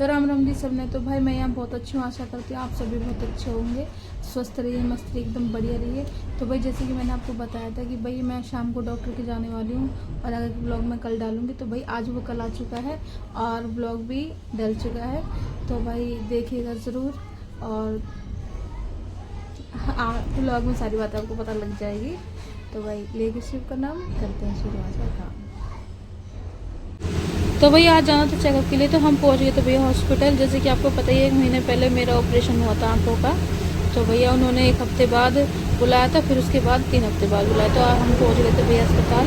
तो राम राम जी सबने। तो भाई मैं यहाँ बहुत अच्छी हूँ, आशा करती हूँ आप सभी बहुत अच्छे होंगे, स्वस्थ रहिए, मस्त रहिए, एकदम बढ़िया रहिए। तो भाई जैसे कि मैंने आपको बताया था कि भाई मैं शाम को डॉक्टर के जाने वाली हूँ और अगर ब्लॉग मैं कल डालूँगी तो भाई आज वो कल आ चुका है और ब्लॉग भी डल चुका है। तो भाई देखिएगा ज़रूर और ब्लॉग में सारी बातें आपको पता लग जाएगी। तो भाई लेके शिव का नाम करते हैं शुरुआत का काम। तो भैया आज जाना था चेकअप के लिए, तो हम पहुंच गए थे भैया हॉस्पिटल। जैसे कि आपको पता ही है 1 महीने पहले मेरा ऑपरेशन हुआ था आंखों का। तो भैया उन्होंने 1 हफ्ते बाद बुलाया था, फिर उसके बाद 3 हफ्ते बाद बुलाया। तो हम पहुंच गए थे भैया अस्पताल।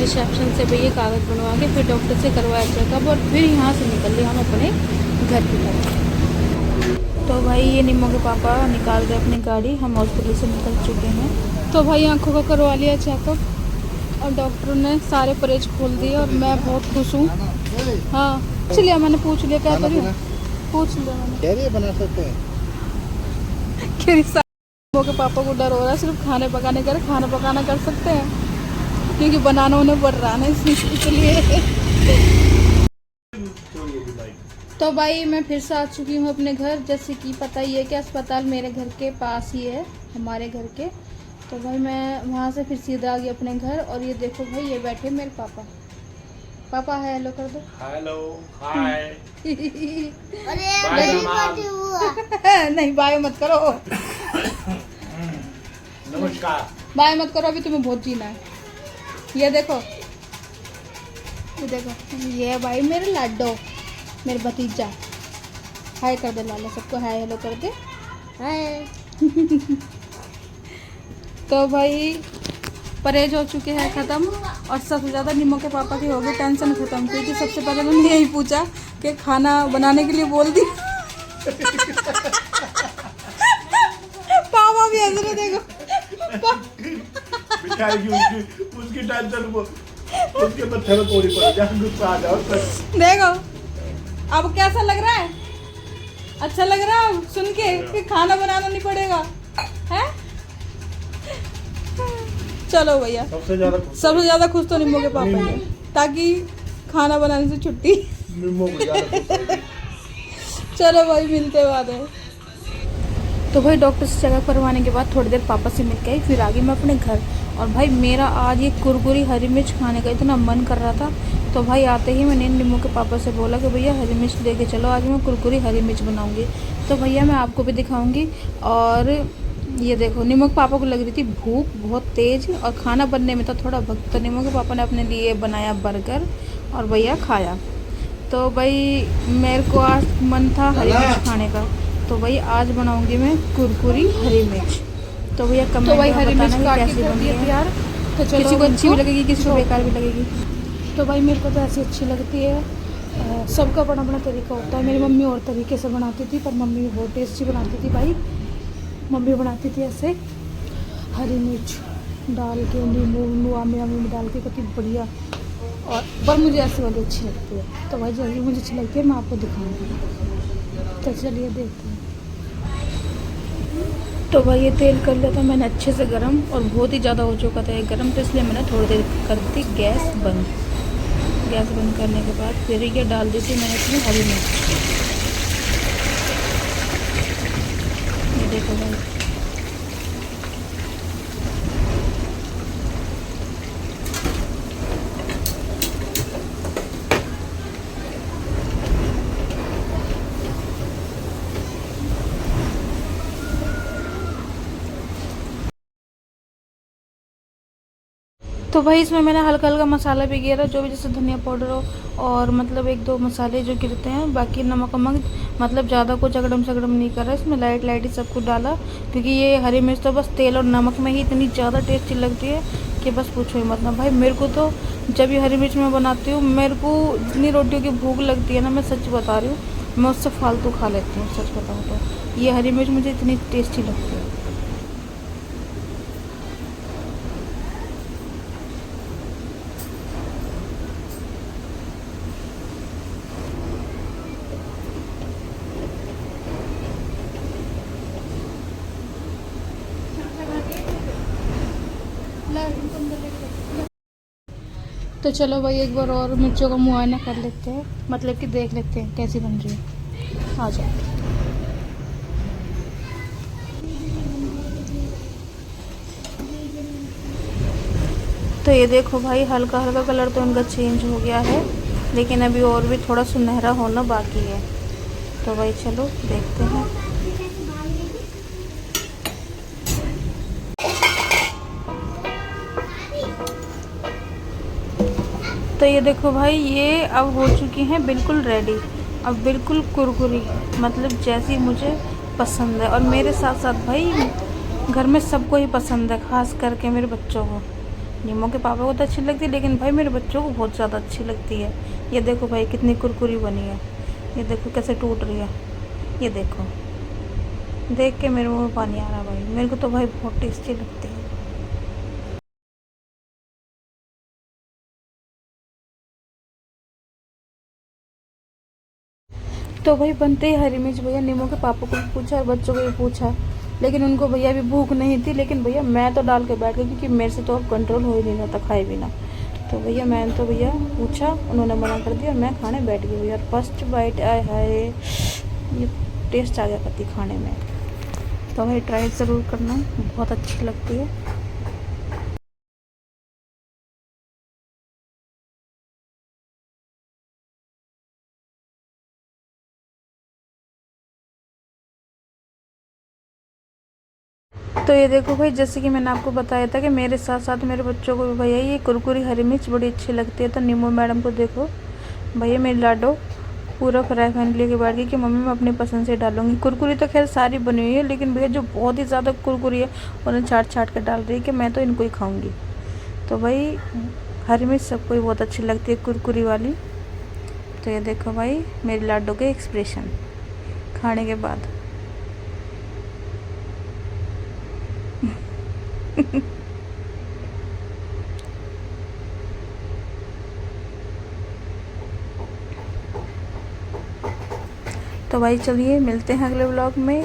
रिसेप्शन से भैया कागज़ बनवा के फिर डॉक्टर से करवाया चेकअप और फिर यहाँ से निकल लिए हम अपने घर की तरफ। तो भाई ये निम्मो के पापा निकाल रहे अपनी गाड़ी, हम हॉस्पिटल से निकल चुके हैं। तो भाई आँखों का करवा लिया चेकअप और डॉक्टर ने सारे परहेज खोल दिए और मैं बहुत खुश हूँ। हाँ पूछ लिया मैंने, पूछ लिया क्या करूँ, पूछ लिया मैंने। बना सकते हैं के पापा को डर हो रहा है सिर्फ खाने पकाने का, खाना पकाना कर सकते हैं क्योंकि बनाना उन्हें पड़ रहा है ना इसलिए। तो भाई मैं फिर से आ चुकी हूँ अपने घर। जैसे कि पता ही है कि अस्पताल मेरे घर के पास ही है, हमारे घर के। तो भाई मैं वहाँ से फिर सीधा आ गई अपने घर और ये देखो भाई ये बैठे मेरे पापा। पापा है हेलो कर दो। Hello hi. नहीं बाय मत करो, नमस्कार। बाय मत करो, अभी तुम्हें बहुत जीना है। ये देखो, ये देखो, ये भाई मेरे लाडो, मेरे भतीजा। हाय कर दे लाला, सबको हाय हेलो कर दे, हाय। तो भाई परहेज हो चुके हैं ख़त्म और सबसे ज़्यादा निम्मो के पापा की हो गई टेंशन ख़त्म, क्योंकि सबसे पहले मैंने यही पूछा कि खाना बनाने के लिए बोल दी। पापा भी हंस रहे, देखो उसकी टेंशन वो उसके मत्थे में पूरी पड़ जाए, गुस्सा आ जाओ। देखो अब कैसा लग रहा है, अच्छा लग रहा है सुन के कि खाना बनाना नहीं पड़ेगा है। चलो भैया सबसे ज़्यादा खुश तो निम्मो के पापा हैं, ताकि खाना बनाने से छुट्टी। चलो भाई मिलते बाद है। तो भाई डॉक्टर से चेकअप करवाने के बाद थोड़ी देर पापा से मिल के आई, फिर आ गई मैं अपने घर। और भाई मेरा आज ये कुरकुरी हरी मिर्च खाने का इतना मन कर रहा था, तो भाई आते ही मैंने निम्मो के पापा से बोला कि भैया हरी मिर्च लेके चलो, आज मैं कुरकुरी हरी मिर्च बनाऊंगी। तो भैया मैं आपको भी दिखाऊंगी। और ये देखो निम्मो के पापा को लग रही थी भूख बहुत तेज़ और खाना बनने में था थोड़ा वक्त, तो निम्मो के पापा ने अपने लिए बनाया बर्गर और भैया खाया। तो भाई मेरे को आज मन था हरी मिर्च खाने का, तो भाई आज बनाऊंगी मैं कुरकुरी हरी मिर्च। तो भैया कमेंट में बताना कैसी बनी है यार। तो किसी को अच्छी भी लगेगी, किसी को बेकार भी लगेगी। तो भाई मेरे को तो ऐसी अच्छी लगती है, सबका अपना अपना तरीका होता है। मेरी मम्मी और तरीके से बनाती थी, पर मम्मी भी बहुत टेस्टी बनाती थी भाई। मम्मी बनाती थी ऐसे हरी मिर्च डाल के, नींबू आमे में डाल के, कितनी बढ़िया। और पर मुझे ऐसी वाली अच्छी लगती है। तो भाई जल्दी मुझे अच्छी लगती है, मैं आपको दिखाऊंगी। तो चलिए देखते हैं। तो भाई ये तेल कर लिया था मैंने अच्छे से गरम और बहुत ही ज़्यादा हो चुका था ये गरम, तो इसलिए मैंने थोड़ी देर कर दी गैस बंद। गैस बंद करने के बाद फिर ये डाल दी थी मैंने इसमें हरी मिर्च। ये देखो भाई तो भाई इसमें मैंने हल्का हल्का मसाला भी गिरा, जो भी जैसे धनिया पाउडर हो और मतलब 1-2 मसाले जो गिरते हैं, बाकी नमक वमक मतलब ज़्यादा कुछ अगड़म सगड़म नहीं करा, इसमें लाइट लाइट ही सब कुछ डाला। क्योंकि ये हरी मिर्च तो बस तेल और नमक में ही इतनी ज़्यादा टेस्टी लगती है कि बस पूछो ही मत ना भाई। मेरे को तो जब ये हरी मिर्च मैं बनाती हूँ, मेरे को इतनी रोटियों की भूख लगती है ना, मैं सच बता रही हूँ, मैं उससे फालतू खा लेती हूँ सच बताऊँ तो। ये हरी मिर्च मुझे इतनी टेस्टी लगती है। तो चलो भाई एक बार और मिर्चों का मुआयना कर लेते हैं, मतलब कि देख लेते हैं कैसी बन रही है। आ जाओ। तो ये देखो भाई, हल्का हल्का कलर तो इनका चेंज हो गया है, लेकिन अभी और भी थोड़ा सुनहरा होना बाकी है। तो भाई चलो देखते हैं। तो ये देखो भाई, ये अब हो चुकी हैं बिल्कुल रेडी। अब बिल्कुल कुरकुरी, मतलब जैसी मुझे पसंद है। और मेरे साथ साथ भाई घर में सबको ही पसंद है, ख़ास करके मेरे बच्चों को। नीमो के पापा को तो अच्छी लगती है, लेकिन भाई मेरे बच्चों को बहुत ज़्यादा अच्छी लगती है। ये देखो भाई कितनी कुरकुरी बनी है, ये देखो कैसे टूट रही है, ये देखो। देख के मेरे मुँह में पानी आ रहा भाई, मेरे को तो भाई बहुत टेस्टी लगती है। तो भाई बनते ही हरी मिर्च भैया नीमो के पापा को भी पूछा और बच्चों को भी पूछा, लेकिन उनको भैया भी भूख नहीं थी। लेकिन भैया मैं तो डाल के बैठ गई, क्योंकि मेरे से तो अब कंट्रोल हो ही नहीं रहा था खाए बिना। तो भैया मैंने तो भैया पूछा, उन्होंने मना कर दिया और मैं खाने बैठ गई भैया। और फर्स्ट बाइट आए हाय, ये टेस्ट आ गया पति खाने में। तो भाई ट्राई ज़रूर करना, बहुत अच्छी लगती है। तो ये देखो भाई, जैसे कि मैंने आपको बताया था कि मेरे साथ साथ मेरे बच्चों को भी भैया ये कुरकुरी हरी मिर्च बड़ी अच्छी लगती है। तो नीमू मैडम को देखो भैया, मेरी लाडो पूरा फ्राई पैन लेके बैठ गई कि मम्मी मैं अपनी पसंद से डालूंगी। कुरकुरी तो खैर सारी बनी हुई है, लेकिन भैया जो बहुत ही ज़्यादा कुरकुरी है उन्हें छाट छाट कर डाल रही है कि मैं तो इनको ही खाऊंगी। तो भाई हरी मिर्च सबको ही बहुत अच्छी लगती है कुरकुरी वाली। तो ये देखो भाई मेरी लाडो के एक्सप्रेशन खाने के बाद। तो भाई चलिए मिलते हैं अगले व्लॉग में,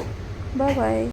बाय बाय।